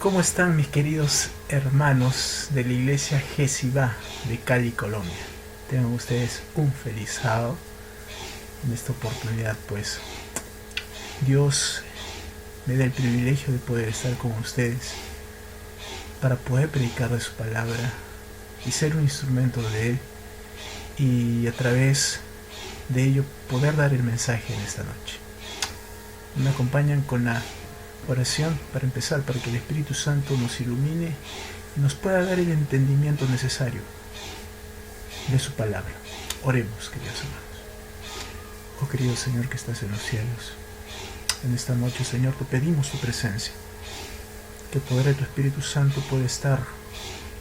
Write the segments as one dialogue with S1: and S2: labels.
S1: ¿Cómo están mis queridos hermanos de la iglesia Jesibá de Cali, Colombia? Tengan ustedes un feliz sábado. En esta oportunidad pues Dios me da el privilegio de poder estar con ustedes para poder predicar de su palabra y ser un instrumento de Él, y a través de ello poder dar el mensaje en esta noche. Me acompañan con la oración para empezar, para que el Espíritu Santo nos ilumine y nos pueda dar el entendimiento necesario de su palabra. Oremos, queridos hermanos. Oh querido Señor que estás en los cielos, en esta noche, Señor, te pedimos tu presencia, que el poder de tu Espíritu Santo pueda estar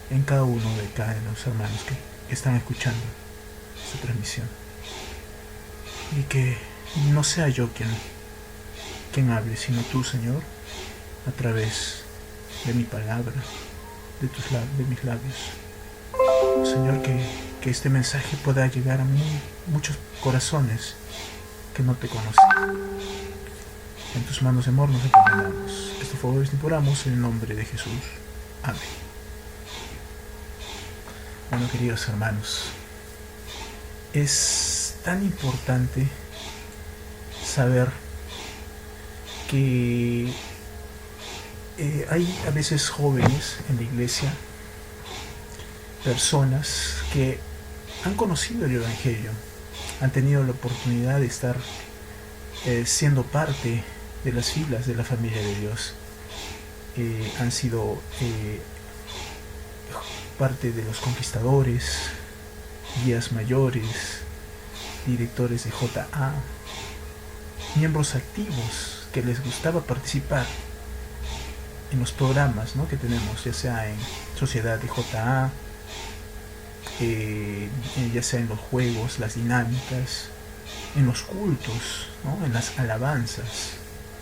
S1: en cada uno de los hermanos que están escuchando esta transmisión, y que no sea yo quien hable, sino tú, Señor, a través de mi palabra, de mis labios. Señor, que este mensaje pueda llegar a muchos corazones que no te conocen. En tus manos de amor nos encomendamos. Estos favores te imploramos en el nombre de Jesús. Amén. Bueno, queridos hermanos, es tan importante saber que hay a veces jóvenes en la iglesia, personas que han conocido el Evangelio, han tenido la oportunidad de estar siendo parte de las filas de la familia de Dios, han sido parte de los conquistadores, guías mayores, directores de JA, miembros activos que les gustaba participar en los programas, ¿no?, que tenemos, ya sea en Sociedad de JA, ya sea en los juegos, las dinámicas, en los cultos, ¿no?, en las alabanzas,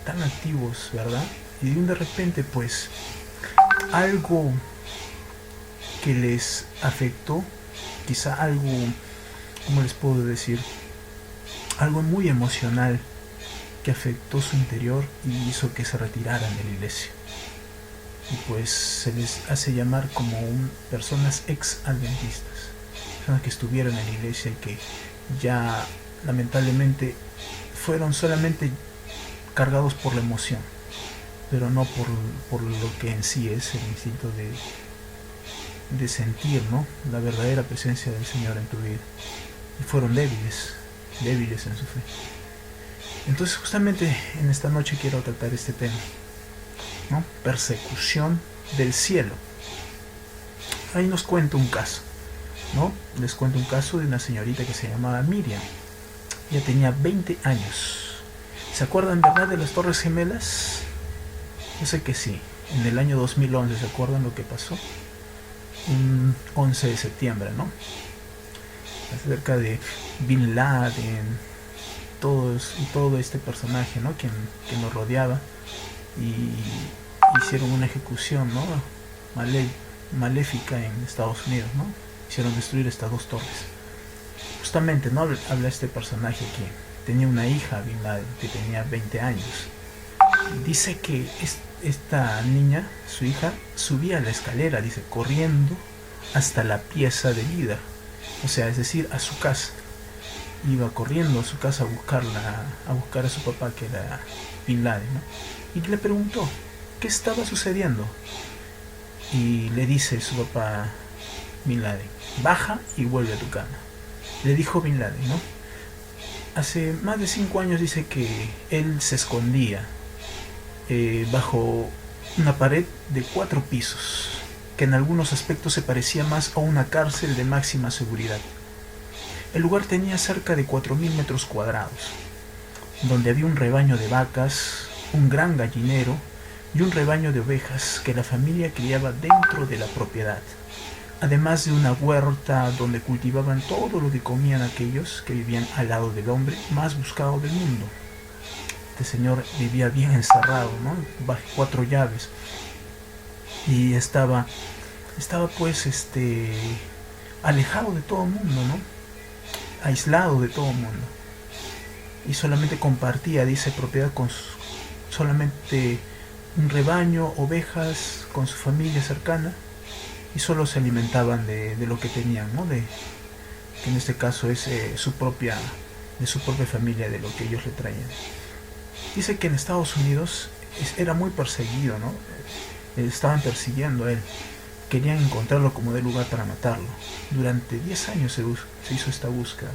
S1: tan activos, ¿verdad? Y de repente pues algo que les afectó, quizá algo, ¿cómo les puedo decir?, algo muy emocional que afectó su interior y hizo que se retiraran de la iglesia. Y pues se les hace llamar como personas ex-adventistas, personas que estuvieron en la iglesia y que ya lamentablemente fueron solamente cargados por la emoción, pero no por lo que en sí es el instinto de sentir, ¿no?, la verdadera presencia del Señor en tu vida. Y fueron débiles en su fe. Entonces justamente en esta noche quiero tratar este tema, ¿no? Persecución del cielo. Ahí nos cuento un caso, ¿no? Les cuento un caso de una señorita que se llamaba Miriam. Ella tenía 20 años. ¿Se acuerdan, verdad, de las Torres Gemelas? Yo sé que sí. En el año 2011, ¿se acuerdan lo que pasó? Un 11 de septiembre, ¿no? Acerca de Bin Laden, todo este personaje, ¿no?, que nos rodeaba, y hicieron una ejecución, ¿no?, maléfica en Estados Unidos, ¿no? Hicieron destruir estas dos torres. Justamente, ¿no?, habla este personaje que tenía una hija, Bin Laden, que tenía 20 años. Dice que esta niña, su hija, subía a la escalera, dice, corriendo hasta la pieza del líder, o sea, es decir, a su casa. Iba corriendo a su casa a buscar a su papá, que era Bin Laden, ¿no? Y le preguntó qué estaba sucediendo, y le dice su papá, Bin Laden, baja y vuelve a tu cama. Le dijo Bin Laden, ¿no? Hace más de 5 años dice que él se escondía bajo una pared de 4 pisos, que en algunos aspectos se parecía más a una cárcel de máxima seguridad. El lugar tenía cerca de 4.000 metros cuadrados, donde había un rebaño de vacas, un gran gallinero y un rebaño de ovejas que la familia criaba dentro de la propiedad, además de una huerta donde cultivaban todo lo que comían aquellos que vivían al lado del hombre más buscado del mundo. Este señor vivía bien encerrado, ¿no?, bajo 4 llaves, y estaba pues alejado de todo el mundo, ¿no?, aislado de todo el mundo, y solamente compartía, dice, propiedad solamente un rebaño, ovejas, con su familia cercana, y solo se alimentaban de lo que tenían, ¿no? Que en este caso es de su propia familia, de lo que ellos le traían. Dice que en Estados Unidos era muy perseguido, ¿no? Estaban persiguiendo a él, querían encontrarlo como de lugar para matarlo. Durante 10 años se hizo esta búsqueda.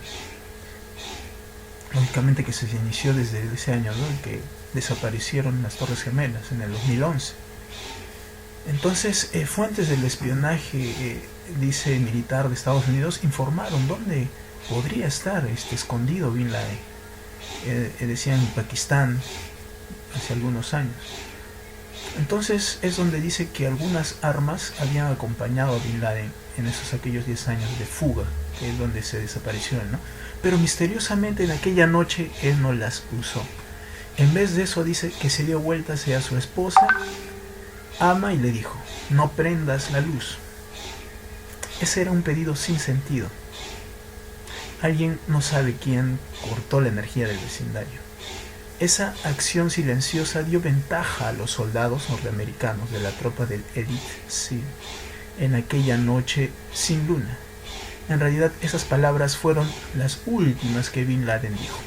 S1: Lógicamente que se inició desde ese año, ¿no? En que desaparecieron las Torres Gemelas, en el 2011. Entonces, fuentes del espionaje, dice, militar de Estados Unidos, informaron dónde podría estar escondido Bin Laden. Decían en Pakistán, hace algunos años. Entonces es donde dice que algunas armas habían acompañado a Bin Laden en aquellos 10 años de fuga, que es donde se desapareció él, ¿no? Pero misteriosamente en aquella noche él no las usó. En vez de eso dice que se dio vuelta hacia su esposa, ama, y le dijo: no prendas la luz. Ese era un pedido sin sentido. Alguien, no sabe quién, cortó la energía del vecindario. Esa acción silenciosa dio ventaja a los soldados norteamericanos de la tropa del Elite SEAL en aquella noche sin luna. En realidad, esas palabras fueron las últimas que Bin Laden dijo.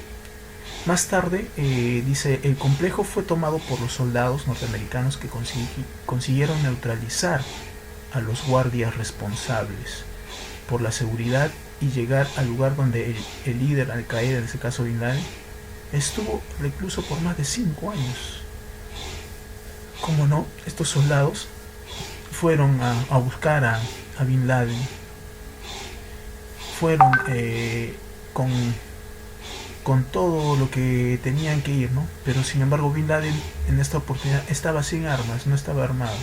S1: Más tarde, dice, el complejo fue tomado por los soldados norteamericanos que consiguieron neutralizar a los guardias responsables por la seguridad y llegar al lugar donde el líder Al-Qaeda, en este caso Bin Laden, estuvo recluso por más de 5 años. Como no, estos soldados fueron a buscar a Bin Laden. Fueron con todo lo que tenían que ir, ¿no? Pero sin embargo Bin Laden en esta oportunidad estaba sin armas, no estaba armado,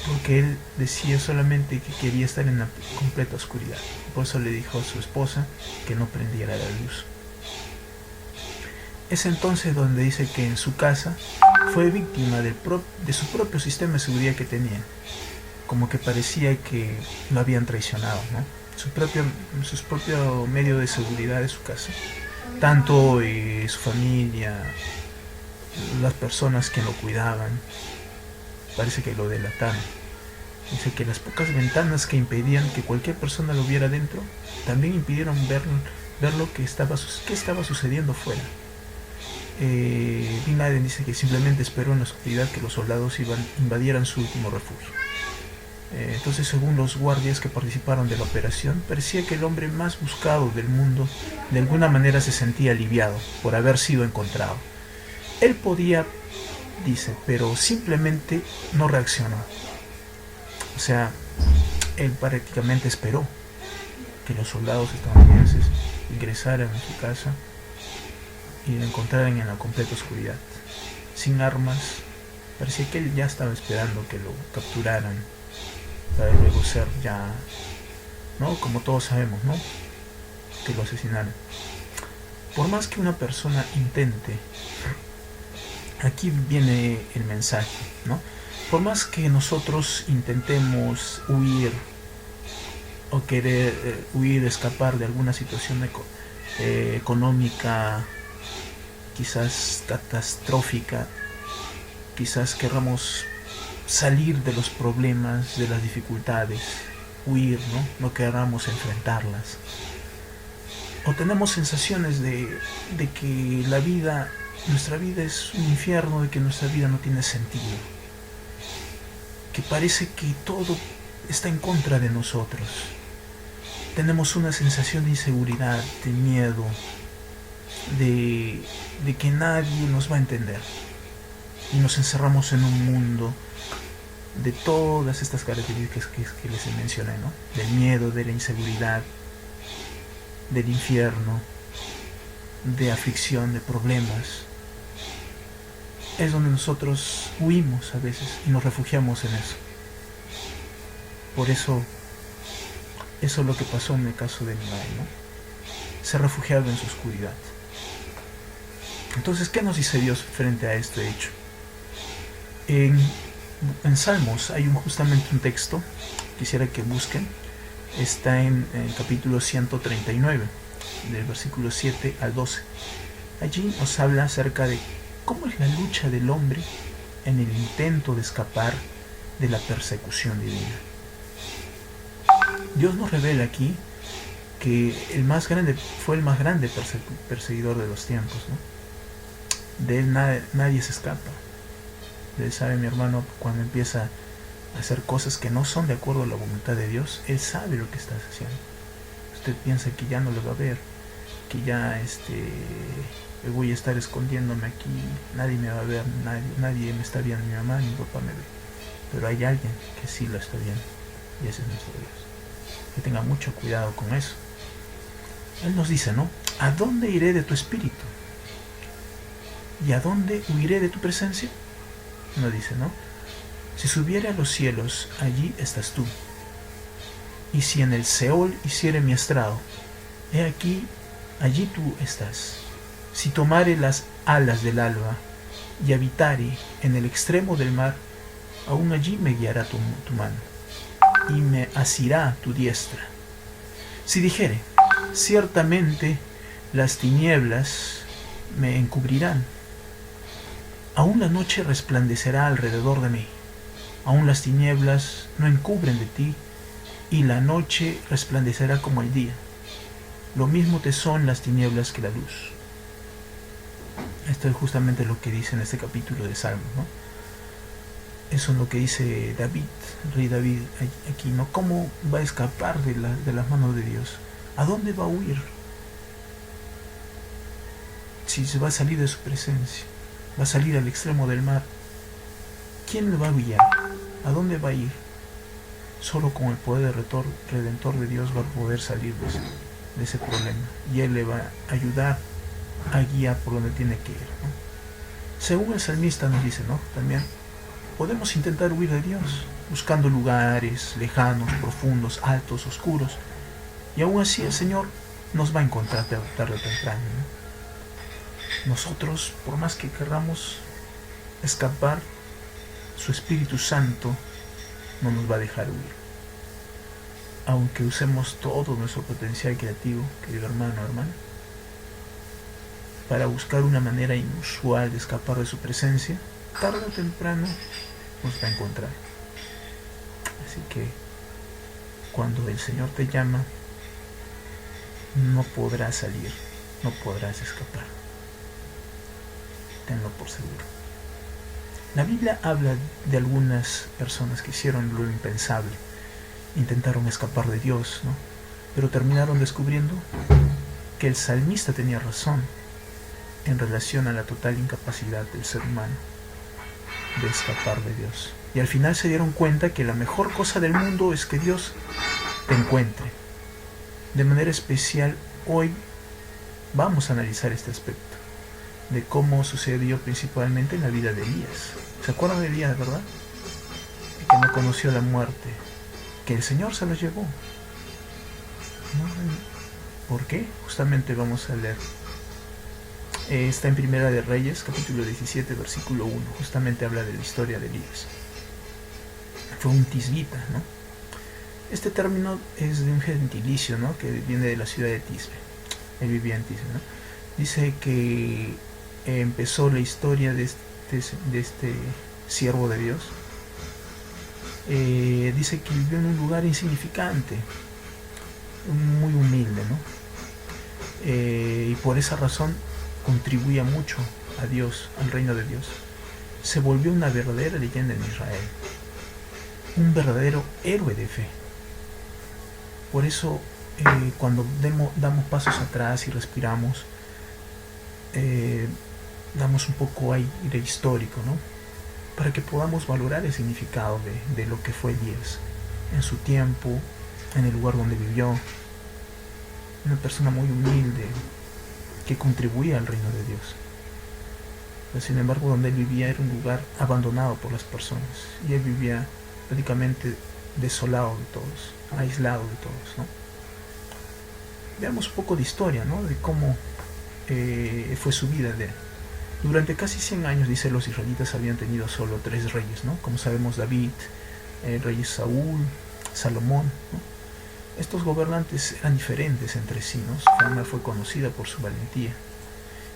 S1: porque él decía solamente que quería estar en la completa oscuridad. Por eso le dijo a su esposa que no prendiera la luz. Es entonces donde dice que en su casa fue víctima de su propio sistema de seguridad que tenía. Como que parecía que lo habían traicionado, ¿no? Su propio medio de seguridad de su casa. Tanto su familia, las personas que lo cuidaban, parece que lo delataron. Dice que las pocas ventanas que impedían que cualquier persona lo viera dentro, también impidieron ver lo que estaba sucediendo fuera. Bin Laden dice que simplemente esperó en la oscuridad que los soldados invadieran su último refugio. Entonces, según los guardias que participaron de la operación, parecía que el hombre más buscado del mundo de alguna manera se sentía aliviado por haber sido encontrado. Él podía, dice, pero simplemente no reaccionó. O sea, él prácticamente esperó que los soldados estadounidenses ingresaran a su casa y lo encontraran en la completa oscuridad, sin armas. Parecía que él ya estaba esperando que lo capturaran para luego ser ya, ¿no? Como todos sabemos, ¿no? Que lo asesinaran. Por más que una persona intente, aquí viene el mensaje, ¿no? Por más que nosotros intentemos huir o querer huir, escapar de alguna situación económica, quizás catastrófica, quizás querramos salir de los problemas, de las dificultades, huir, ¿no? No queramos enfrentarlas. O tenemos sensaciones de que nuestra vida es un infierno, de que nuestra vida no tiene sentido, que parece que todo está en contra de nosotros. Tenemos una sensación de inseguridad, de miedo, de que nadie nos va a entender. Y nos encerramos en un mundo de todas estas características que les mencioné, ¿no? Del miedo, de la inseguridad, del infierno, de aflicción, de problemas. Es donde nosotros huimos a veces y nos refugiamos en eso. Por eso es lo que pasó en el caso de Nimai, ¿no? Se refugiaba en su oscuridad. Entonces, ¿qué nos dice Dios frente a este hecho? En Salmos hay justamente un texto, quisiera que busquen, está en el capítulo 139, del versículo 7 al 12. Allí nos habla acerca de cómo es la lucha del hombre en el intento de escapar de la persecución divina. Dios nos revela aquí que el más grande fue el más grande perseguidor de los tiempos, ¿no? De él nadie se escapa. Él sabe, mi hermano, cuando empieza a hacer cosas que no son de acuerdo a la voluntad de Dios, Él sabe lo que estás haciendo. Usted piensa que ya no lo va a ver, que ya voy a estar escondiéndome aquí, nadie me va a ver, nadie me está viendo, mi mamá ni mi papá me ve. Pero hay alguien que sí lo está viendo, y ese es nuestro Dios. Que tenga mucho cuidado con eso. Él nos dice, ¿no? ¿A dónde iré de tu espíritu? ¿Y a dónde huiré de tu presencia? Nos dice, ¿no? Si subiere a los cielos, allí estás tú. Y si en el Seol hiciere mi estrado, he aquí, allí tú estás. Si tomare las alas del alba y habitare en el extremo del mar, aún allí me guiará tu mano y me asirá tu diestra. Si dijere, ciertamente las tinieblas me encubrirán, aún la noche resplandecerá alrededor de mí, aún las tinieblas no encubren de ti, y la noche resplandecerá como el día. Lo mismo te son las tinieblas que la luz. Esto es justamente lo que dice en este capítulo de Salmos, ¿no? Eso es lo que dice David, rey David, aquí, ¿no? ¿Cómo va a escapar de las manos de Dios? ¿A dónde va a huir? Si se va a salir de su presencia, va a salir al extremo del mar, ¿quién le va a guiar? ¿A dónde va a ir? Solo con el poder redentor de Dios va a poder salir de ese problema, y Él le va a ayudar a guiar por donde tiene que ir, ¿no? Según el salmista nos dice, ¿no? También podemos intentar huir de Dios, buscando lugares lejanos, profundos, altos, oscuros, y aún así el Señor nos va a encontrar tarde o temprano, ¿no? Nosotros, por más que querramos escapar, su Espíritu Santo no nos va a dejar huir. Aunque usemos todo nuestro potencial creativo, querido hermano o hermana, para buscar una manera inusual de escapar de su presencia, tarde o temprano nos va a encontrar. Así que cuando el Señor te llama, no podrás salir, no podrás escapar. Tenlo por seguro. La Biblia habla de algunas personas que hicieron lo impensable, intentaron escapar de Dios, ¿no? Pero terminaron descubriendo que el salmista tenía razón en relación a la total incapacidad del ser humano de escapar de Dios. Y al final se dieron cuenta que la mejor cosa del mundo es que Dios te encuentre. De manera especial, hoy vamos a analizar este aspecto de cómo sucedió principalmente en la vida de Elías. ¿Se acuerdan de Elías, verdad? Que no conoció la muerte, que el Señor se lo llevó. ¿No? ¿Por qué? Justamente vamos a leer. Está en Primera de Reyes, capítulo 17, versículo 1. Justamente habla de la historia de Elías. Fue un tisbita, ¿no? Este término es de un gentilicio, ¿no? Que viene de la ciudad de Tisbe. Él vivía en Tisbe, ¿no? Dice que empezó la historia de este siervo de Dios. Dice que vivió en un lugar insignificante, muy humilde, ¿no? Y por esa razón contribuía mucho a Dios, al reino de Dios. Se volvió una verdadera leyenda en Israel, un verdadero héroe de fe. Por eso cuando damos pasos atrás y respiramos, damos un poco aire histórico, ¿no? Para que podamos valorar el significado de lo que fue Elías en su tiempo, en el lugar donde vivió. Una persona muy humilde que contribuía al reino de Dios. Pero sin embargo, donde él vivía era un lugar abandonado por las personas, y él vivía prácticamente desolado de todos, aislado de todos, ¿no? Veamos un poco de historia, ¿no? De cómo fue su vida de él. Durante casi 100 años, dice, los israelitas habían tenido solo 3 reyes, ¿no? Como sabemos, David, el rey Saúl, Salomón, ¿no? Estos gobernantes eran diferentes entre sí, ¿no? Su fama fue conocida por su valentía,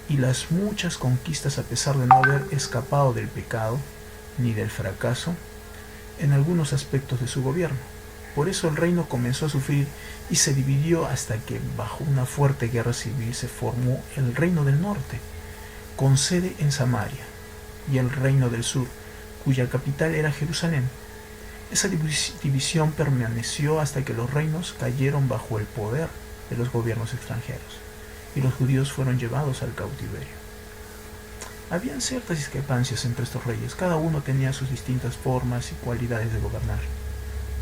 S1: y las muchas conquistas, a pesar de no haber escapado del pecado, ni del fracaso en algunos aspectos de su gobierno. Por eso el reino comenzó a sufrir y se dividió hasta que, bajo una fuerte guerra civil, se formó el reino del norte, con sede en Samaria, y el reino del sur, cuya capital era Jerusalén. Esa división permaneció hasta que los reinos cayeron bajo el poder de los gobiernos extranjeros y los judíos fueron llevados al cautiverio. Habían ciertas discrepancias entre estos reyes, cada uno tenía sus distintas formas y cualidades de gobernar,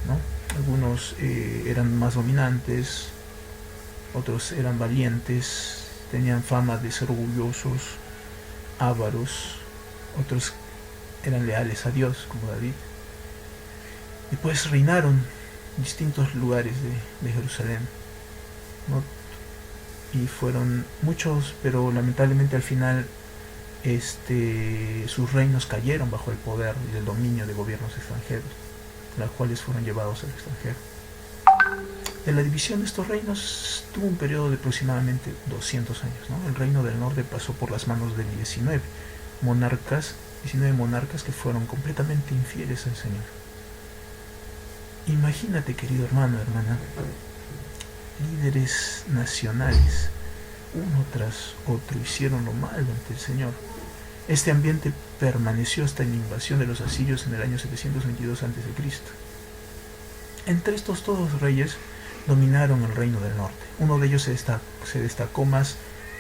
S1: ¿no? Algunos eran más dominantes, otros eran valientes, tenían fama de ser orgullosos, ávaros, otros eran leales a Dios, como David. Y pues reinaron en distintos lugares de Jerusalén, ¿no? Y fueron muchos, pero lamentablemente al final sus reinos cayeron bajo el poder y el dominio de gobiernos extranjeros, los cuales fueron llevados al extranjero. De la división de estos reinos tuvo un periodo de aproximadamente 200 años, ¿no? El reino del norte pasó por las manos de 19 monarcas que fueron completamente infieles al Señor. Imagínate, querido hermano, hermana, líderes nacionales, uno tras otro, hicieron lo malo ante el Señor. Este ambiente permaneció hasta la invasión de los asirios en el año 722 a.C. Entre estos todos reyes dominaron el reino del norte. Uno de ellos se destacó más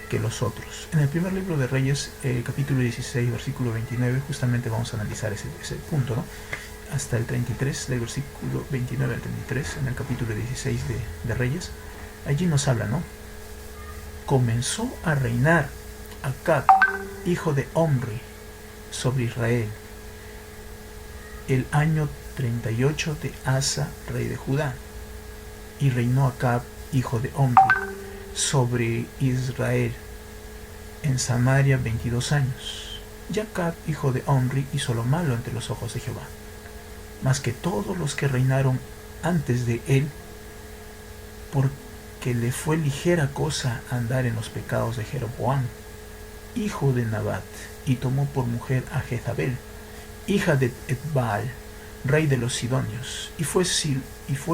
S1: que los otros. En el primer libro de Reyes, capítulo 16, versículo 29, justamente vamos a analizar ese punto, ¿no? Hasta el 33, del versículo 29 al 33, en el capítulo 16 de Reyes. Allí nos habla, ¿no? Comenzó a reinar Acab, hijo de Omri, sobre Israel, el año 38 de Asa, rey de Judá. Y reinó Acab, hijo de Omri, sobre Israel, en Samaria 22 años. Y Acab, hijo de Omri, hizo lo malo ante los ojos de Jehová, más que todos los que reinaron antes de él, porque le fue ligera cosa andar en los pecados de Jeroboam, hijo de Nabat, y tomó por mujer a Jezabel, hija de Etbaal, rey de los sidonios, y fue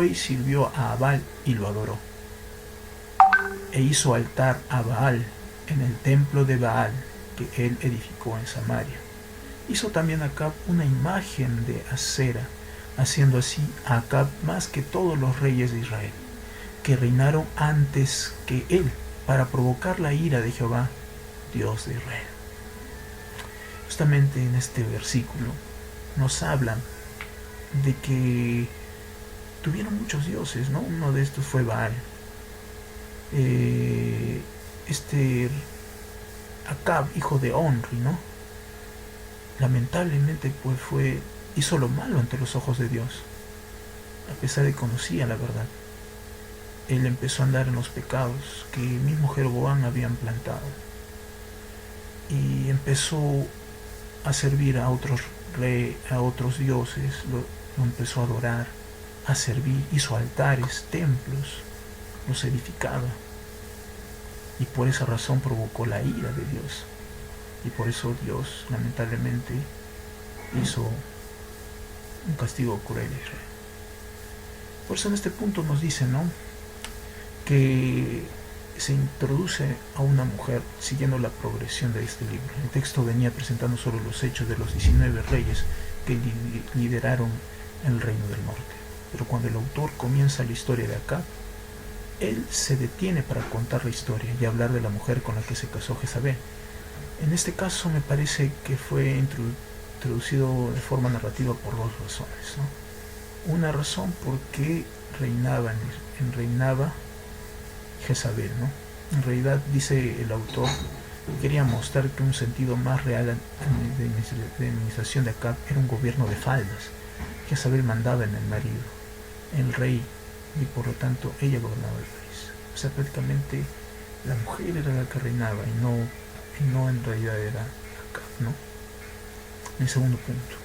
S1: y sirvió a Baal y lo adoró. E hizo altar a Baal en el templo de Baal que él edificó en Samaria. Hizo también Acab una imagen de Acera, haciendo así a Acab más que todos los reyes de Israel, que reinaron antes que él, para provocar la ira de Jehová, Dios de Israel. Justamente en este versículo nos hablan de que tuvieron muchos dioses, ¿no? Uno de estos fue Baal. Acab, hijo de Omri, ¿no? Lamentablemente pues hizo lo malo ante los ojos de Dios, a pesar de que conocía la verdad. Él empezó a andar en los pecados que mismo Jeroboam habían plantado, y empezó a servir a otros dioses, lo empezó a adorar, a servir, hizo altares, templos, los edificaba, y por esa razón provocó la ira de Dios, y por eso Dios lamentablemente hizo un castigo cruel a Israel. Por eso en este punto nos dice, ¿no?, que se introduce a una mujer siguiendo la progresión de este libro. El texto venía presentando solo los hechos de los 19 reyes que lideraron el reino del norte, pero cuando el autor comienza la historia de Acab, él se detiene para contar la historia y hablar de la mujer con la que se casó Jezabel. En este caso me parece que fue introducido de forma narrativa por dos razones, ¿no? Una razón porque reinaba Jezabel, ¿no? En realidad, dice el autor, quería mostrar que un sentido más real de administración de Acab era un gobierno de faldas. Jezabel mandaba en el marido, el rey, y por lo tanto ella gobernaba el país. O sea, prácticamente la mujer era la que reinaba y no en realidad era Acab, ¿no? El segundo punto,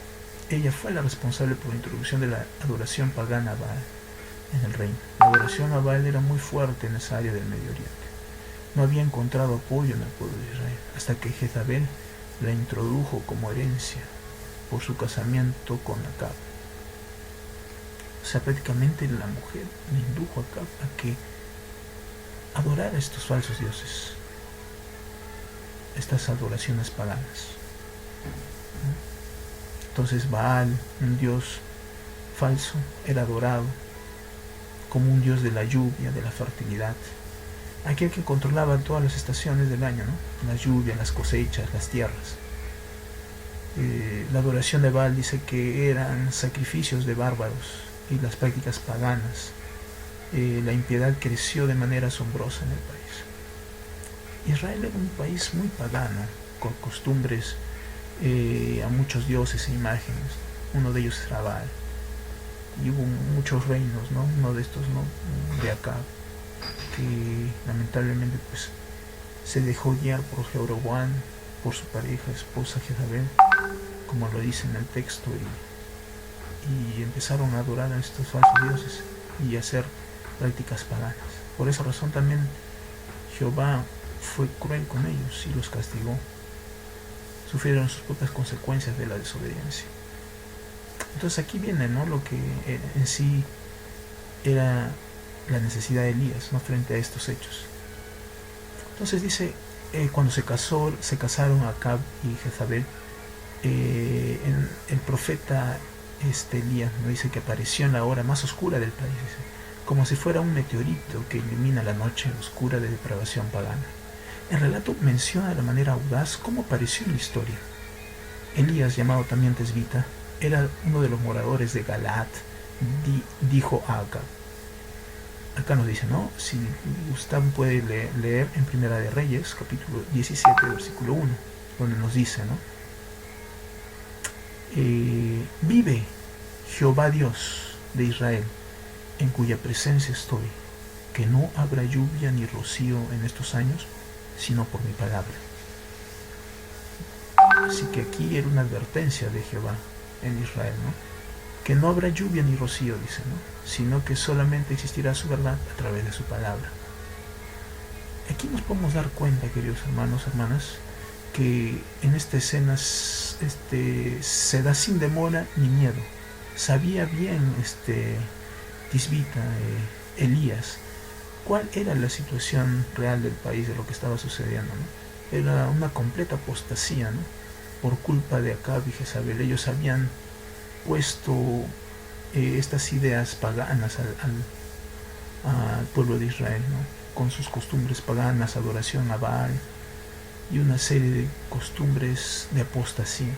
S1: ella fue la responsable por la introducción de la adoración pagana a Baal en el reino. La adoración a Baal era muy fuerte en esa área del Medio Oriente. No había encontrado apoyo en el pueblo de Israel, hasta que Jezabel la introdujo como herencia por su casamiento con Acab. O sea, prácticamente la mujer le indujo a Acab a que adorara estos falsos dioses, estas adoraciones paganas. Entonces Baal, un dios falso, era adorado como un dios de la lluvia, de la fertilidad, aquel que controlaba todas las estaciones del año, ¿no? La lluvia, las cosechas, las tierras. La adoración de Baal dice que eran sacrificios de bárbaros y las prácticas paganas. La impiedad creció de manera asombrosa en el país. Israel era un país muy pagano, con costumbres a muchos dioses e imágenes. Uno de ellos era Baal. Y hubo muchos reinos, ¿no? Uno de estos, ¿no? De Acab, que lamentablemente pues se dejó guiar por Jeroboam, por su pareja, esposa Jezabel, como lo dice en el texto, y empezaron a adorar a estos falsos dioses y a hacer prácticas paganas. Por esa razón también Jehová fue cruel con ellos y los castigó. Sufrieron sus propias consecuencias de la desobediencia. Entonces aquí viene, ¿no?, lo que en sí era la necesidad de Elías, ¿no?, frente a estos hechos. Entonces dice, cuando se casaron Acab y Jezabel, el profeta Elías, ¿no?, dice que apareció en la hora más oscura del país, dice, como si fuera un meteorito que ilumina la noche oscura de depravación pagana. El relato menciona de la manera audaz cómo apareció en la historia. Elías, llamado también Tesbita, era uno de los moradores de Galaad, dijo a Acab. Acá nos dice, ¿no? Si Gustavo puede leer en Primera de Reyes, capítulo 17, versículo 1, donde nos dice, ¿no? Vive Jehová Dios de Israel, en cuya presencia estoy, que no habrá lluvia ni rocío en estos años, sino por mi palabra. Así que aquí era una advertencia de Jehová en Israel, ¿no? Que no habrá lluvia ni rocío, dice, ¿no?, sino que solamente existirá su verdad a través de su palabra. Aquí nos podemos dar cuenta, queridos hermanos, hermanas, que en esta escena se da sin demora ni miedo. Sabía bien Tisbita, Elías, cuál era la situación real del país, de lo que estaba sucediendo, ¿no? Era una completa apostasía, ¿no?, por culpa de Acab y Jezabel. Ellos habían puesto estas ideas paganas al pueblo de Israel, ¿no?, con sus costumbres paganas, adoración a Baal y una serie de costumbres de apostasía.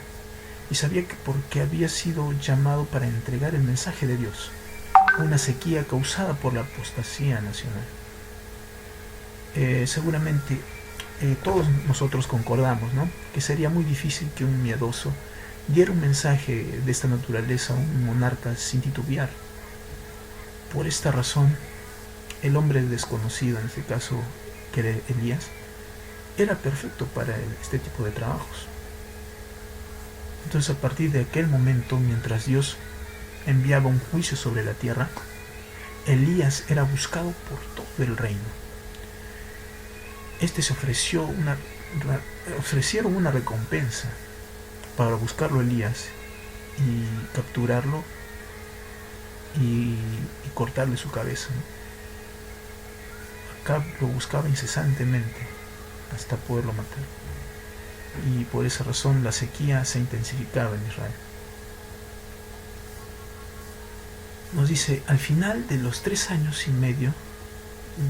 S1: Y sabía que porque había sido llamado para entregar el mensaje de Dios, una sequía causada por la apostasía nacional. Seguramente todos nosotros concordamos, ¿no?, que sería muy difícil que un miedoso diera un mensaje de esta naturaleza a un monarca sin titubear. Por esta razón, el hombre desconocido, en este caso que era Elías, era perfecto para este tipo de trabajos. Entonces, a partir de aquel momento, mientras Dios enviaba un juicio sobre la tierra, Elías era buscado por todo el reino. Se ofrecieron una recompensa para buscarlo a Elías y capturarlo y cortarle su cabeza, ¿no? Acab lo buscaba incesantemente hasta poderlo matar. Y por esa razón la sequía se intensificaba en Israel. Nos dice, al final de los 3 años y medio,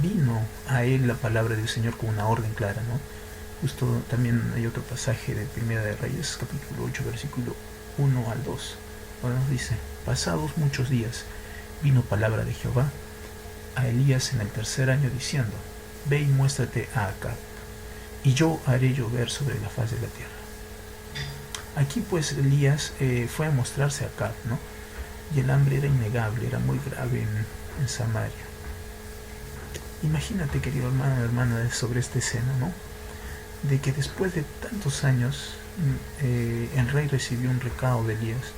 S1: vino a él la palabra del Señor con una orden clara, ¿no? Justo también hay otro pasaje de Primera de Reyes, capítulo 8, versículo 1 al 2. Ahora nos dice, pasados muchos días, vino palabra de Jehová a Elías en el 3er año, diciendo, ve y muéstrate a Acab, y yo haré llover sobre la faz de la tierra. Aquí pues Elías fue a mostrarse a Acab, ¿no? Y el hambre era innegable, era muy grave en Samaria. Imagínate, querido hermano, hermana, sobre esta escena, ¿no?, de que después de tantos años el rey recibió un recado de Elías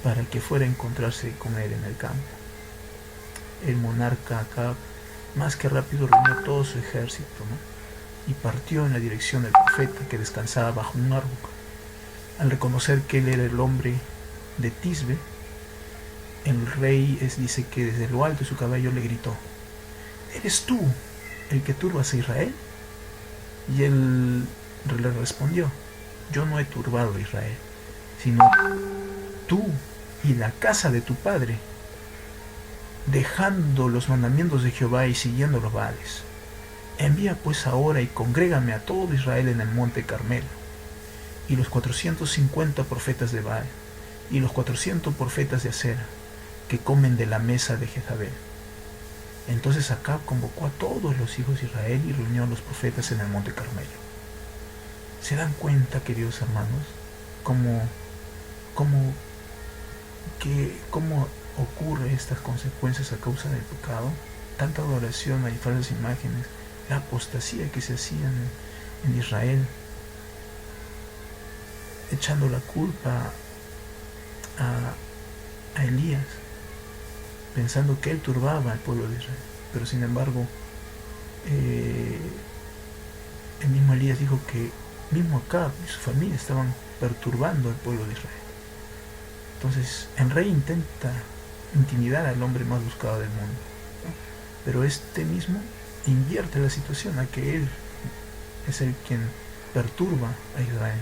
S1: para que fuera a encontrarse con él en el campo. El monarca Acab, más que rápido, reunió todo su ejército, ¿no?, y partió en la dirección del profeta, que descansaba bajo un árbol. Al reconocer que él era el hombre de Tisbe, el rey dice que desde lo alto de su caballo le gritó: ¿eres tú el que turbas a Israel? Y él le respondió: yo no he turbado a Israel, sino tú y la casa de tu padre, dejando los mandamientos de Jehová y siguiendo los Baales. Envía pues ahora y congrégame a todo Israel en el monte Carmelo, y los 450 profetas de Baal, y los 400 profetas de Acera, que comen de la mesa de Jezabel. Entonces Acab convocó a todos los hijos de Israel y reunió a los profetas en el monte Carmelo. ¿Se dan cuenta, queridos hermanos, cómo ocurre estas consecuencias a causa del pecado? Tanta adoración y falsas imágenes, la apostasía que se hacía en Israel, echando la culpa a Elías, pensando que él turbaba al pueblo de Israel. Pero sin embargo, el mismo Elías dijo que mismo Acab y su familia estaban perturbando al pueblo de Israel. Entonces el rey intenta intimidar al hombre más buscado del mundo, ¿no? Pero este mismo invierte la situación a que él es el quien perturba a Israel.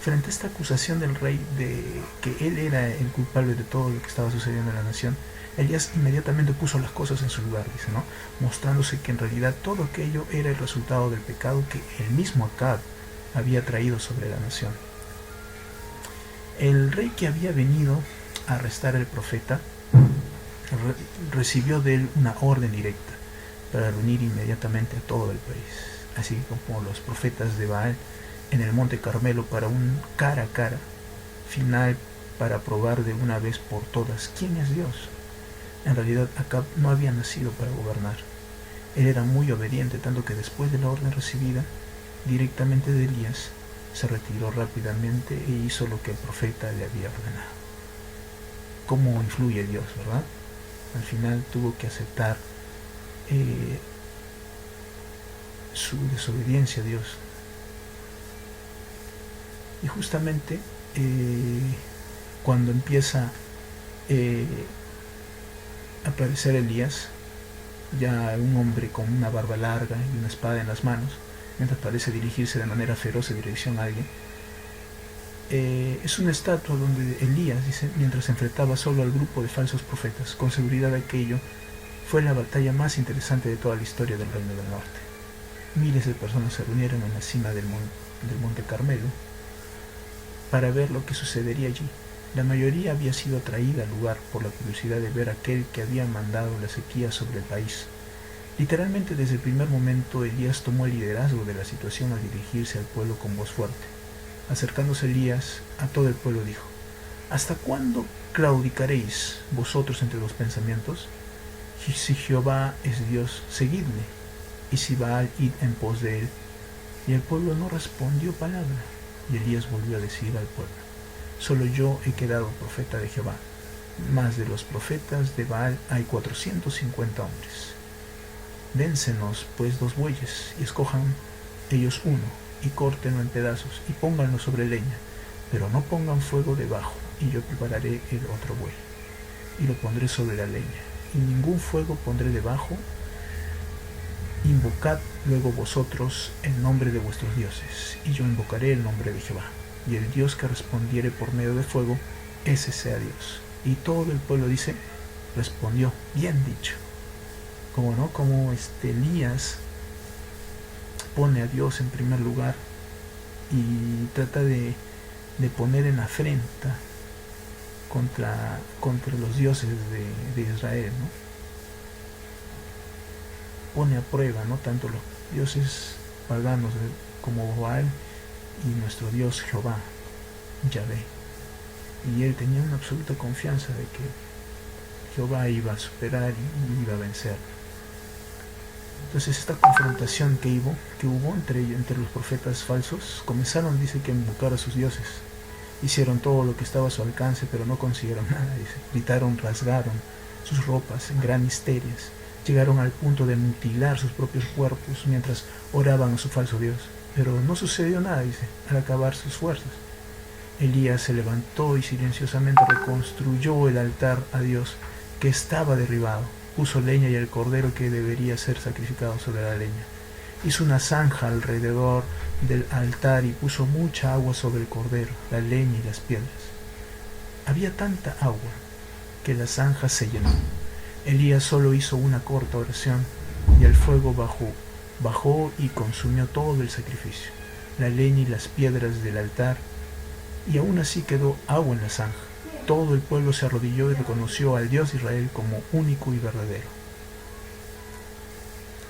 S1: Frente a esta acusación del rey de que él era el culpable de todo lo que estaba sucediendo en la nación, Elías inmediatamente puso las cosas en su lugar, dice, ¿no? Mostrándose que en realidad todo aquello era el resultado del pecado que el mismo Acab había traído sobre la nación. El rey que había venido a arrestar al profeta recibió de él una orden directa para reunir inmediatamente a todo el país, así como los profetas de Baal en el monte Carmelo, para un cara a cara final, para probar de una vez por todas quién es Dios. En realidad Acab no había nacido para gobernar. Él era muy obediente, tanto que después de la orden recibida directamente de Elías, se retiró rápidamente e hizo lo que el profeta le había ordenado. ¿Cómo influye Dios, verdad? Al final tuvo que aceptar su desobediencia a Dios. Y justamente cuando empieza a aparecer Elías, ya un hombre con una barba larga y una espada en las manos, mientras parece dirigirse de manera feroz en dirección a alguien, es una estatua donde Elías, dice, mientras enfrentaba solo al grupo de falsos profetas. Con seguridad aquello fue la batalla más interesante de toda la historia del Reino del Norte. Miles de personas se reunieron en la cima del monte Carmelo para ver lo que sucedería allí. La mayoría había sido atraída al lugar por la curiosidad de ver a aquel que había mandado la sequía sobre el país. Literalmente desde el primer momento Elías tomó el liderazgo de la situación al dirigirse al pueblo con voz fuerte. Acercándose Elías a todo el pueblo dijo: ¿hasta cuándo claudicaréis vosotros entre dos pensamientos? Si Jehová es Dios, seguidle, y si Baal, id en pos de él. Y el pueblo no respondió palabra. Y Elías volvió a decir al pueblo: solo yo he quedado profeta de Jehová, mas de los profetas de Baal hay 450 hombres. Dénsenos pues 2 bueyes, y escojan ellos uno, y córtenlo en pedazos, y pónganlo sobre leña, pero no pongan fuego debajo, y yo prepararé el otro buey, y lo pondré sobre la leña, y ningún fuego pondré debajo. Invocad luego vosotros el nombre de vuestros dioses, y yo invocaré el nombre de Jehová, y el Dios que respondiere por medio de fuego, ese sea Dios. Y todo el pueblo dice, respondió, bien dicho. Como no, como Elías pone a Dios en primer lugar y trata de poner en afrenta contra los dioses de Israel, ¿no? Pone a prueba, ¿no?, tanto los dioses paganos como Baal y nuestro Dios Jehová, Yahvé. Y él tenía una absoluta confianza de que Jehová iba a superar y iba a vencer. Entonces esta confrontación que hubo entre los profetas falsos, comenzaron, dice, que a invocar a sus dioses. Hicieron todo lo que estaba a su alcance, pero no consiguieron nada, dice. Gritaron, rasgaron sus ropas en gran histerias. Llegaron al punto de mutilar sus propios cuerpos mientras oraban a su falso Dios. Pero no sucedió nada, dice, al acabar sus fuerzas. Elías se levantó y silenciosamente reconstruyó el altar a Dios que estaba derribado. Puso leña y el cordero que debería ser sacrificado sobre la leña. Hizo una zanja alrededor del altar y puso mucha agua sobre el cordero, la leña y las piedras. Había tanta agua que la zanja se llenó. Elías solo hizo una corta oración y el fuego bajó y consumió todo el sacrificio, la leña y las piedras del altar, y aún así quedó agua en la zanja. Todo el pueblo se arrodilló y reconoció al Dios de Israel como único y verdadero.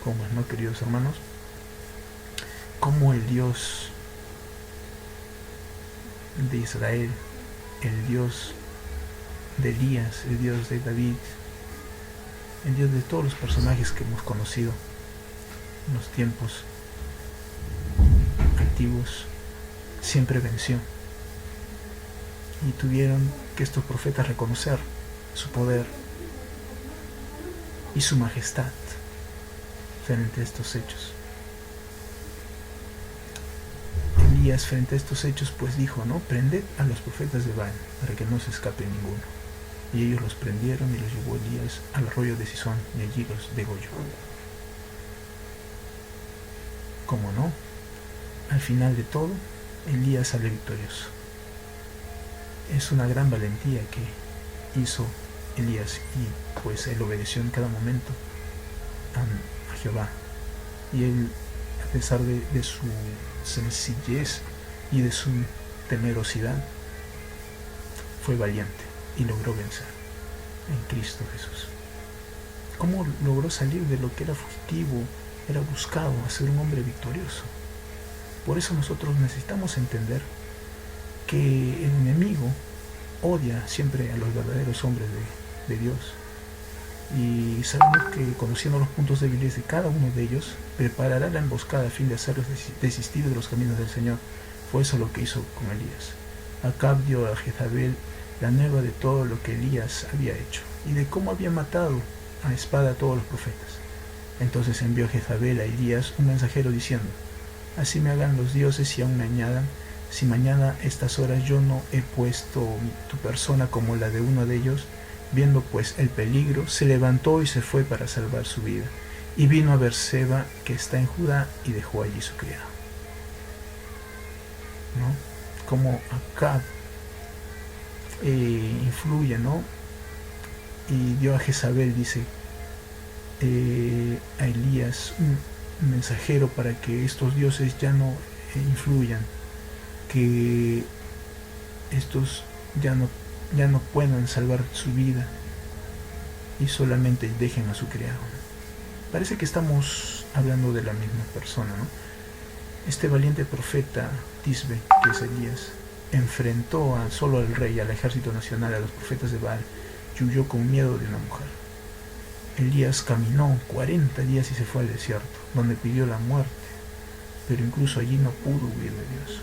S1: ¿Cómo es, no, queridos hermanos? Como el Dios de Israel, el Dios de Elías, el Dios de David, el Dios de todos los personajes que hemos conocido en los tiempos antiguos, siempre venció. Y tuvieron que estos profetas reconocer su poder y su majestad frente a estos hechos. Elías, frente a estos hechos, pues dijo, ¿no? Prended a los profetas de Baal para que no se escape ninguno. Y ellos los prendieron y los llevó Elías al arroyo de Sison y allí los degolló. Como no, al final de todo, Elías sale victorioso. Es una gran valentía que hizo Elías y pues él obedeció en cada momento a Jehová. Y él, a pesar de su sencillez y de su temerosidad, fue valiente y logró vencer en Cristo Jesús. ¿Cómo logró salir de lo que era fugitivo, era buscado, a ser un hombre victorioso? Por eso nosotros necesitamos entender que el enemigo odia siempre a los verdaderos hombres de Dios. Y sabemos que, conociendo los puntos débiles de cada uno de ellos, preparará la emboscada a fin de hacerlos desistir de los caminos del Señor. Fue eso lo que hizo con Elías. Acab dio a Jezabel la nueva de todo lo que Elías había hecho y de cómo había matado a espada a todos los profetas. Entonces envió Jezabel a Elías un mensajero diciendo: así me hagan los dioses y aún me añadan, si mañana a estas horas yo no he puesto tu persona como la de uno de ellos. Viendo pues el peligro, se levantó y se fue para salvar su vida, y vino a Berseba, que está en Judá, y dejó allí su criado. ¿No? Como Acab influye, ¿no? Y dio a Jezabel, dice, a Elías un mensajero para que estos dioses ya no influyan, que estos ya no puedan salvar su vida y solamente dejen a su criado. Parece que estamos hablando de la misma persona, ¿no? Este valiente profeta Tisbe, que es Elías, enfrentó solo al rey, al ejército nacional, a los profetas de Baal, y huyó con miedo de una mujer. Elías caminó 40 días y se fue al desierto, donde pidió la muerte, pero incluso allí no pudo huir de Dios,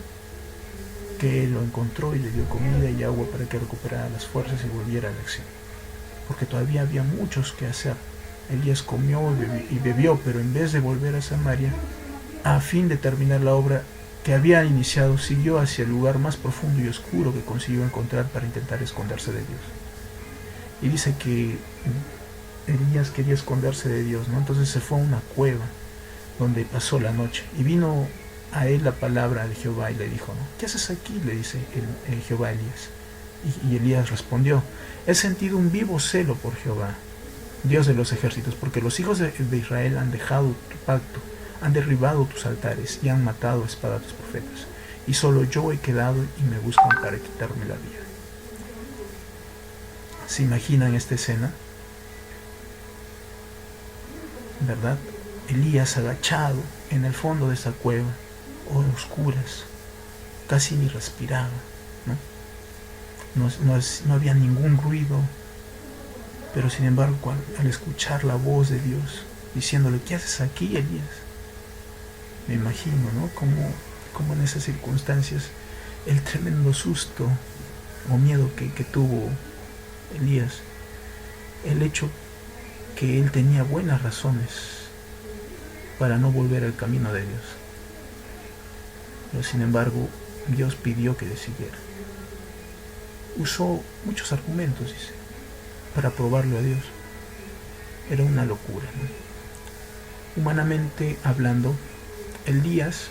S1: que él lo encontró y le dio comida y agua para que recuperara las fuerzas y volviera a la acción, porque todavía había muchos que hacer. Elías comió y bebió, pero en vez de volver a Samaria, a fin de terminar la obra que había iniciado, siguió hacia el lugar más profundo y oscuro que consiguió encontrar para intentar esconderse de Dios. Y dice que Elías quería esconderse de Dios, ¿no? Entonces se fue a una cueva donde pasó la noche, y vino a él la palabra de Jehová y le dijo, ¿no? ¿Qué haces aquí?, le dice el Jehová a Elías. Y Elías respondió: he sentido un vivo celo por Jehová, Dios de los ejércitos, porque los hijos de Israel han dejado tu pacto, han derribado tus altares y han matado a espada a tus profetas, y solo yo he quedado y me buscan para quitarme la vida. ¿Se imaginan esta escena? ¿Verdad? Elías agachado en el fondo de esa cueva, oscuras, casi ni respiraba, ¿no? No había ningún ruido, pero sin embargo al escuchar la voz de Dios diciéndole: ¿qué haces aquí, Elías? Me imagino, ¿no? Como en esas circunstancias el tremendo susto o miedo que tuvo Elías, el hecho que él tenía buenas razones para no volver al camino de Dios, pero sin embargo Dios pidió que le siguiera. usó muchos argumentos, dice, para probarlo a Dios. Era una locura, ¿no? Humanamente hablando, Elías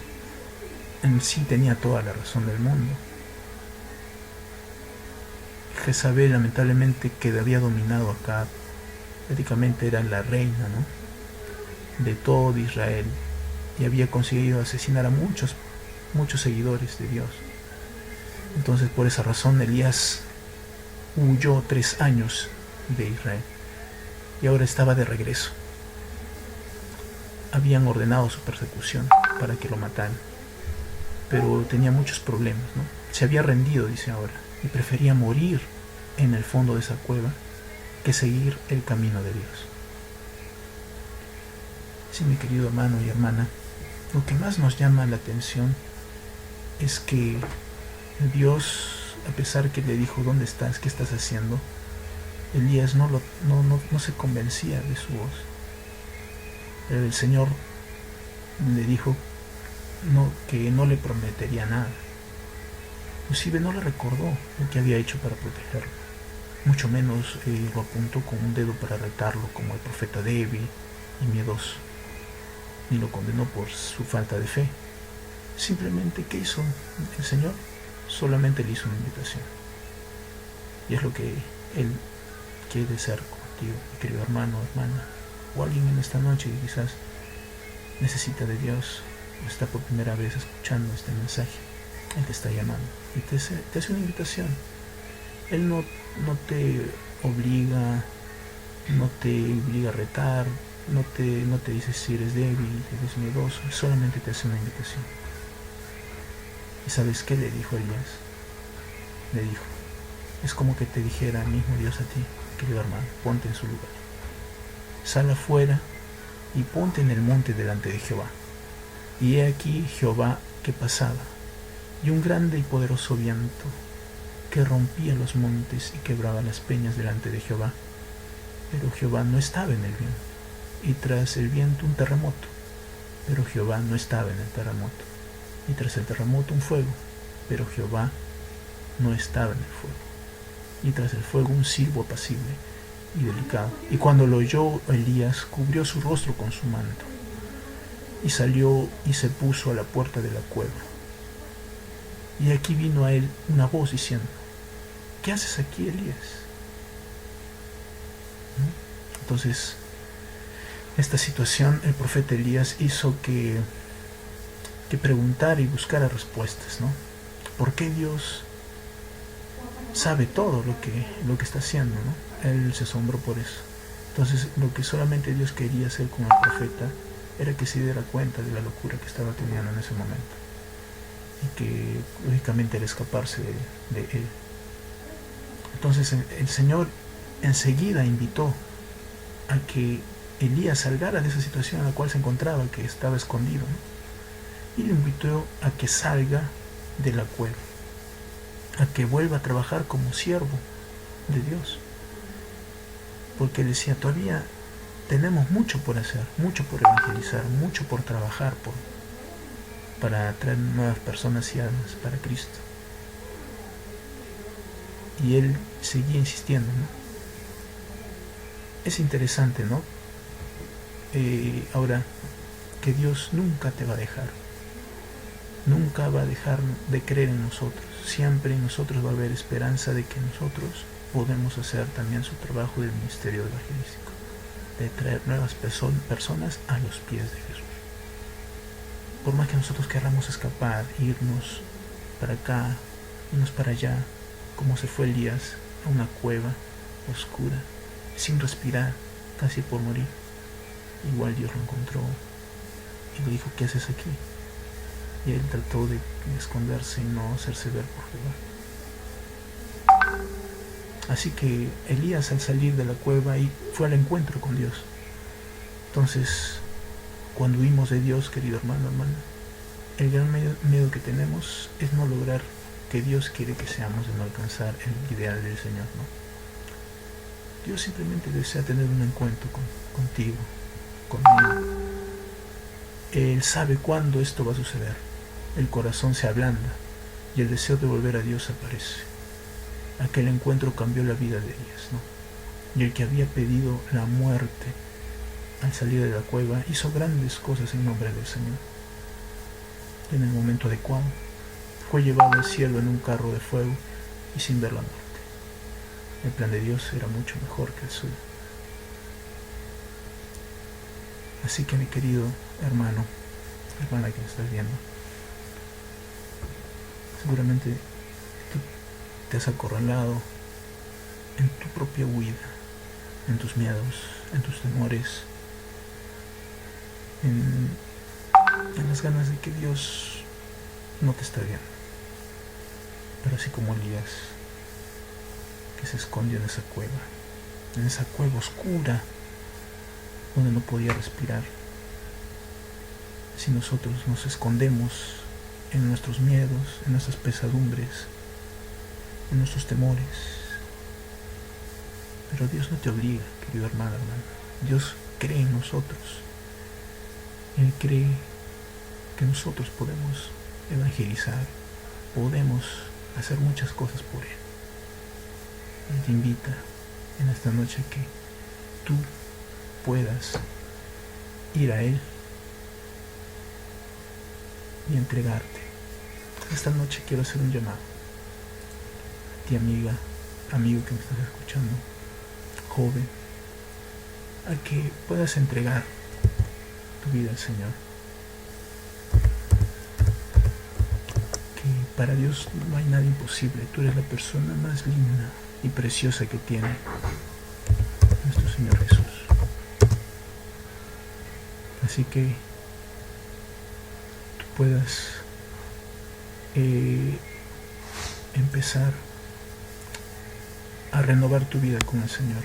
S1: en sí tenía toda la razón del mundo. Jezabel lamentablemente que había dominado acá, prácticamente era la reina, ¿no?, de todo Israel, y había conseguido asesinar a muchos seguidores de Dios. Entonces por esa razón Elías huyó 3 años de Israel y ahora estaba de regreso. Habían ordenado su persecución para que lo mataran, pero tenía muchos problemas, ¿no? Se había rendido, dice ahora, y prefería morir en el fondo de esa cueva que seguir el camino de Dios. Sí, mi querido hermano y hermana, lo que más nos llama la atención es que Dios, a pesar que le dijo, ¿dónde estás? ¿Qué estás haciendo?, Elías no se convencía de su voz. Pero el Señor le dijo que no le prometería nada. Inclusive no le recordó lo que había hecho para protegerlo. Mucho menos lo apuntó con un dedo para retarlo, como el profeta débil y miedoso. Ni lo condenó por su falta de fe. Simplemente, ¿qué hizo el Señor? Solamente le hizo una invitación. Y es lo que Él quiere ser contigo, mi querido hermano, hermana, o alguien en esta noche que quizás necesita de Dios o está por primera vez escuchando este mensaje. Él te está llamando y te hace una invitación. Él no te obliga, no te obliga a retar, no te dice si eres débil, si eres miedoso, solamente te hace una invitación. ¿Y sabes qué le dijo Elías? Le dijo, es como que te dijera el mismo Dios a ti, querido hermano, ponte en su lugar. Sal afuera y ponte en el monte delante de Jehová. Y he aquí Jehová que pasaba, y un grande y poderoso viento que rompía los montes y quebraba las peñas delante de Jehová. Pero Jehová no estaba en el viento, y tras el viento un terremoto. Pero Jehová no estaba en el terremoto, y tras el terremoto un fuego. Pero Jehová no estaba en el fuego, y tras el fuego un silbo apacible y delicado. Y cuando lo oyó Elías, cubrió su rostro con su manto, y salió y se puso a la puerta de la cueva. Y aquí vino a él una voz diciendo, ¿qué haces aquí, Elías? ¿No? Entonces, esta situación, el profeta Elías hizo que preguntara y buscara respuestas, ¿no? ¿Por qué Dios sabe todo lo que está haciendo, ¿no? Él se asombró por eso. Entonces, lo que solamente Dios quería hacer con el profeta era que se diera cuenta de la locura que estaba teniendo en ese momento, y que lógicamente era escaparse de él. Entonces el Señor enseguida invitó a que Elías salgara de esa situación en la cual se encontraba, que estaba escondido, ¿no? Y le invitó a que salga de la cueva, a que vuelva a trabajar como siervo de Dios, porque decía, todavía tenemos mucho por hacer, mucho por evangelizar, mucho por trabajar para traer nuevas personas y almas para Cristo. Y él seguía insistiendo, ¿no? Es interesante, ¿no? Ahora, que Dios nunca te va a dejar, nunca va a dejar de creer en nosotros. Siempre en nosotros va a haber esperanza de que nosotros podemos hacer también su trabajo del ministerio evangelístico, de traer nuevas personas a los pies de Jesús. Por más que nosotros queramos escapar, irnos para acá, irnos para allá, como se fue Elías a una cueva oscura, sin respirar, casi por morir, igual Dios lo encontró y le dijo, ¿qué haces aquí? Y él trató de esconderse y no hacerse ver por Jehová. Así que Elías, al salir de la cueva, fue al encuentro con Dios. Entonces, cuando huimos de Dios, querido hermano, hermana, el gran miedo que tenemos es no lograr que Dios quiere que seamos, de no alcanzar el ideal del Señor, ¿no? Dios simplemente desea tener un encuentro contigo, conmigo. Él sabe cuándo esto va a suceder. El corazón se ablanda y el deseo de volver a Dios aparece. aquel encuentro cambió la vida de ellas, ¿no? Y el que había pedido la muerte al salir de la cueva hizo grandes cosas en nombre del Señor. Y en el momento adecuado fue llevado al cielo en un carro de fuego y sin ver la muerte. El plan de Dios era mucho mejor que el suyo. Así que, mi querido hermano, hermana que me estás viendo, seguramente tú te has acorralado en tu propia huida, en tus miedos, en tus temores, en las ganas de que Dios no te está viendo. Pero así como Elías, que se escondió en esa cueva oscura, donde no podía respirar. Si nosotros nos escondemos en nuestros miedos, en nuestras pesadumbres, en nuestros temores, pero Dios no te obliga, querido hermano, hermana. Dios cree en nosotros. Él cree que nosotros podemos evangelizar, podemos hacer muchas cosas por Él. Él te invita en esta noche que tú puedas ir a Él y entregarte. Esta noche quiero hacer un llamado a ti, amiga, amigo que me estás escuchando, joven, a que puedas entregar tu vida al Señor. Que para Dios no hay nada imposible. Tú eres la persona más linda y preciosa que tiene nuestro Señor Jesús. Así que tú puedas empezar a renovar tu vida con el Señor,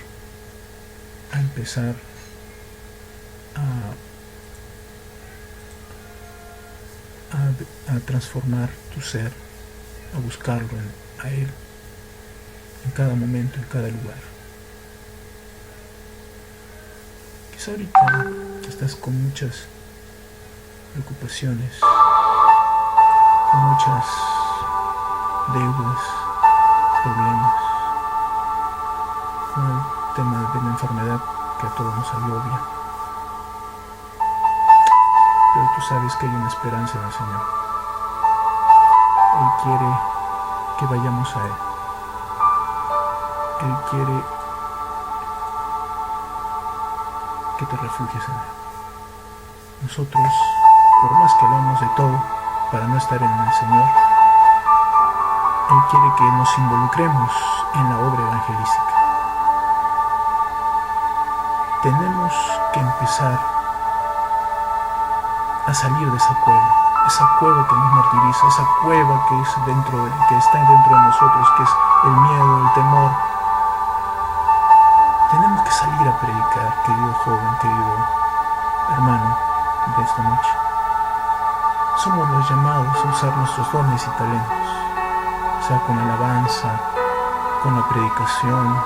S1: a empezar a transformar tu ser, a buscarlo a Él en cada momento, en cada lugar. Quizá ahorita estás con muchas preocupaciones, con muchas deudas, problemas, con el tema de la enfermedad que a todos nos agobia. Pero tú sabes que hay una esperanza en el Señor. Él quiere que vayamos a Él. Él quiere que te refugies en Él. Nosotros, por más que hagamos de todo para no estar en el Señor, Él quiere que nos involucremos en la obra evangelística. Tenemos que empezar a salir de esa cueva que nos martiriza, esa cueva que está dentro de nosotros, que es el miedo, el temor. Tenemos que salir a predicar, querido joven, querido hermano de esta noche. Somos los llamados a usar nuestros dones y talentos, o sea, con la alabanza, con la predicación,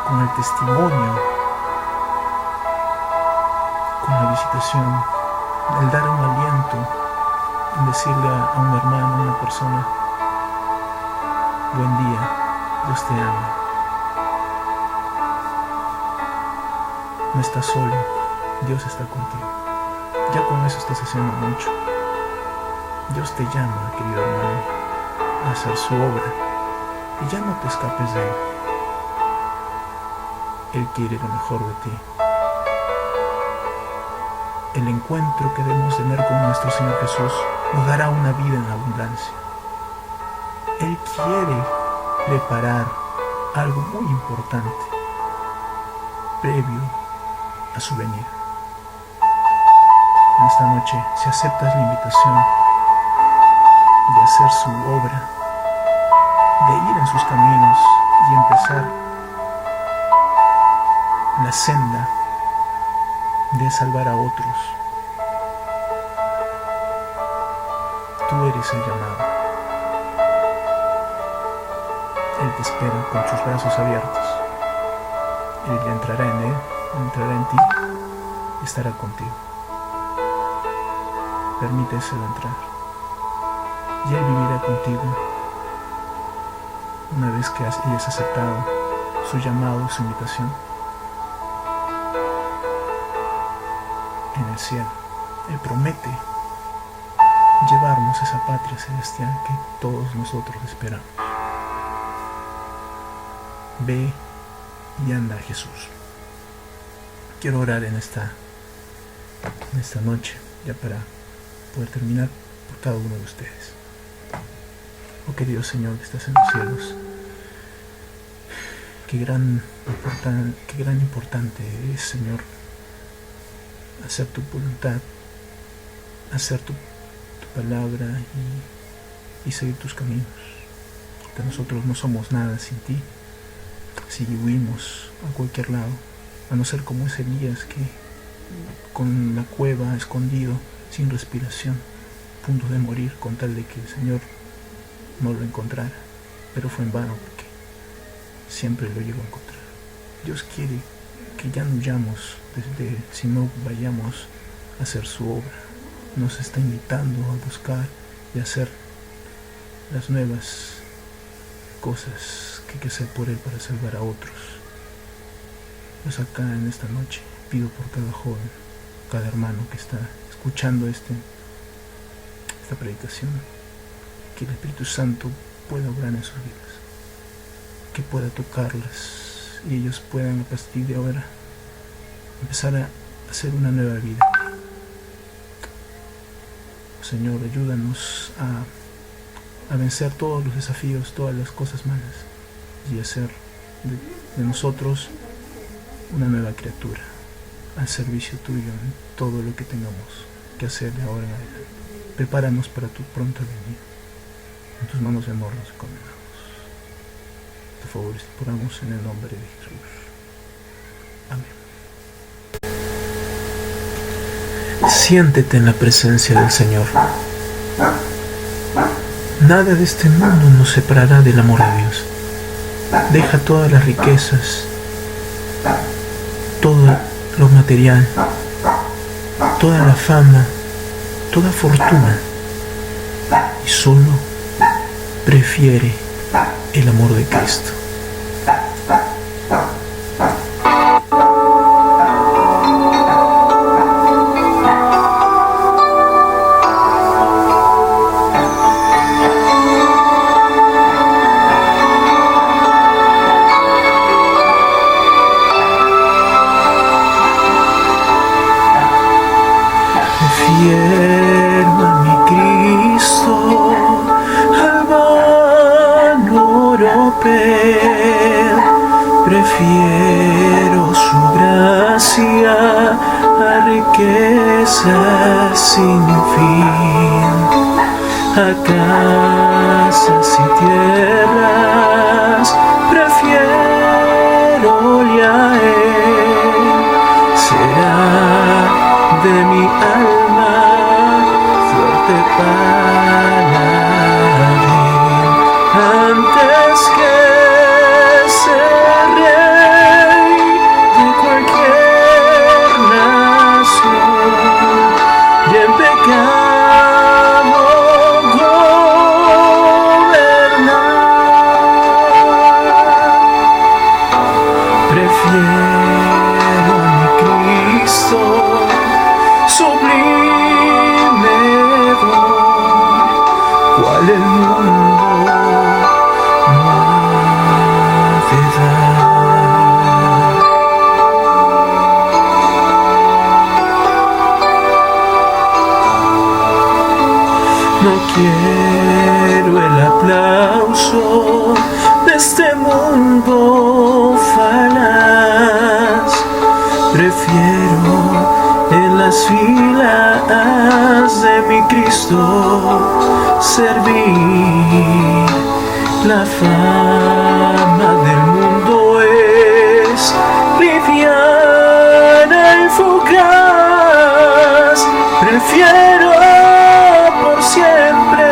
S1: con el testimonio, con la visitación, el dar un aliento, en decirle a un hermano, a una persona: buen día, Dios te ama. No estás solo, Dios está contigo. Ya con eso estás haciendo mucho. Dios te llama, querido hermano, a hacer su obra, y ya no te escapes de Él. Él quiere lo mejor de ti. El encuentro que debemos tener con nuestro Señor Jesús nos dará una vida en abundancia. Él quiere preparar algo muy importante previo a su venida. En esta noche, si aceptas la invitación de hacer su obra, de ir en sus caminos y empezar la senda de salvar a otros, tú eres el llamado. Él te espera con sus brazos abiertos. Él ya entrará en Él, entrará en ti y estará contigo. Permíteselo entrar y Él vivirá contigo una vez que hayas aceptado su llamado, su invitación, en el cielo. Él promete llevarnos a esa patria celestial que todos nosotros esperamos. Ve y anda, Jesús. Quiero orar en esta noche, ya para poder terminar, por cada uno de ustedes. Oh querido Señor que estás en los cielos, qué gran importante es, Señor, hacer tu voluntad, hacer tu palabra y seguir tus caminos. Que nosotros no somos nada sin ti. Si huimos a cualquier lado, a no ser como ese Elías que con la cueva escondido, sin respiración, a punto de morir, con tal de que el Señor no lo encontrara, pero fue en vano porque siempre lo llegó a encontrar. Dios quiere que ya no huyamos sino vayamos a hacer su obra. Nos está invitando a buscar y hacer las nuevas cosas que hay que hacer por Él para salvar a otros. Pues acá en esta noche pido por cada joven, cada hermano que está escuchando esta predicación, que el Espíritu Santo pueda obrar en sus vidas, que pueda tocarlas y ellos puedan a partir de ahora empezar a hacer una nueva vida. Señor, ayúdanos a vencer todos los desafíos, todas las cosas malas, y hacer de nosotros una nueva criatura al servicio tuyo en todo lo que tengamos que hacer de ahora en adelante. Prepáranos para tu pronta venida. En tus manos de amor nos encomendamos. Por favor, oramos en el nombre de Jesús. Amén. Siéntete en la presencia del Señor. Nada de este mundo nos separará del amor de Dios. Deja todas las riquezas, todo lo material, toda la fama, toda fortuna, y solo prefiere el amor de Cristo. Prefiero a mi Cristo, al vano oropel. Prefiero su gracia a riquezas sin fin, a casas y tierras. Prefiero-le a Él. Será de mi alma fuerte paladín, antes que ser rey de cualquier nación, y en pecado gobernar. Prefiero a mi Cristo sublime don, cual el mundo no ha de dar. No quiero el aplauso de este mundo falaz. Prefiero en las filas de mi Cristo servir. La fama del mundo es liviana y fugaz. Prefiero por siempre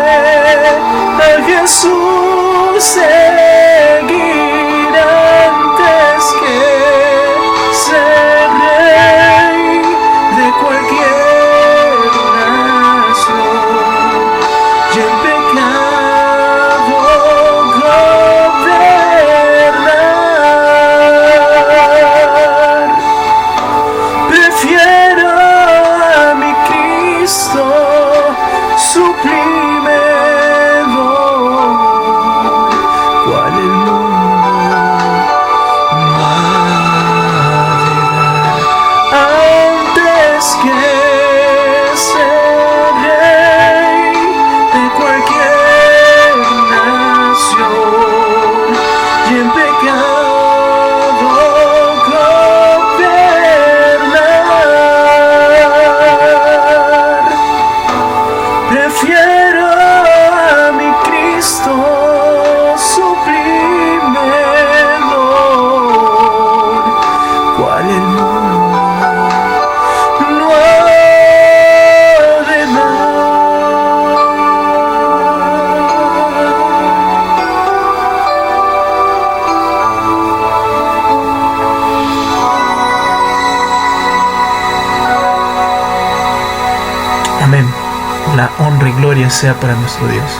S1: al Jesús seguir antes que ser rey de cualquier nación, y en pecado gobernar. Amén. La honra y gloria sea para nuestro Dios.